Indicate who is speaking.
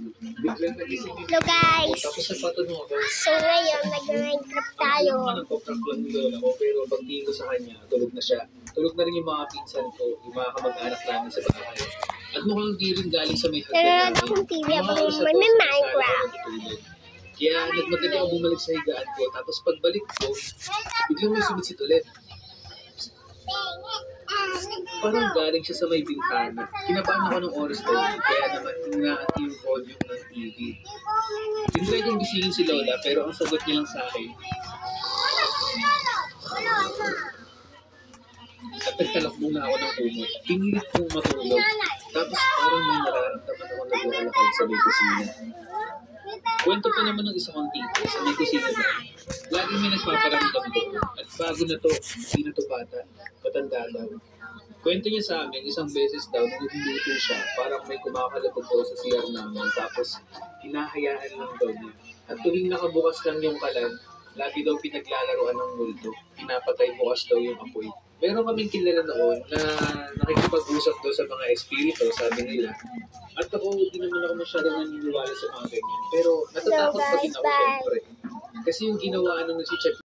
Speaker 1: Biglang nagising yung
Speaker 2: Hello guys!
Speaker 1: tapos napatanong ako.
Speaker 2: So ngayon, nag-Minecraft tayo.
Speaker 1: Nagpo-prank lang yung lola ko, pero pagtingin ko sa kanya, tulog na siya. Tulog na rin yung mga pinsan ko, yung mga kamag-anak namin sa bahay. At mukhang di rin galing sa may hagdan
Speaker 2: Nanonood
Speaker 1: namin.
Speaker 2: akong TV
Speaker 1: Yung
Speaker 2: habang
Speaker 1: mga oras na to,
Speaker 2: Minecraft.
Speaker 1: natutulog. Kaya nagmadali ako bumalik sa higaan ko, tapos pagbalik ko, biglang may sumitsit ulit. Parang galing siya sa may bintana. Kinabahan ako ng oras na yun, kaya naman hinaati yung volume ng TV. Tinry kong gisingin si Lola, pero ang sagot niya lang sa akin, at nagtalakbo na ako ng kumot. Pinilit kong matulog. Tapos parang may nararamdaman ako naglalakad sa may kusina. Kwento pa naman ng isa kong tito sa may kusina ba. Laging may nagpaparamdam doon. At bago na to, hindi na to bata. Matanda daw. Kwento niya sa amin, isang beses daw, nagluto siya, parang may kumakalabog daw sa CR namin, tapos hinahayaan lang daw niya. At tuwing nakabukas lang yung kalan, lagi daw pinaglalaroan ng multo, pinapatay bukas daw yung apoy. Meron kaming kilala noon na nakikipag-usap daw sa mga espiritu, sabi nila. At ako, hindi naman ako masyadong naniniwala sa mga ganyan. Pero natatakot pa din ako, syempre. Kasi yung ginawa nung nag-check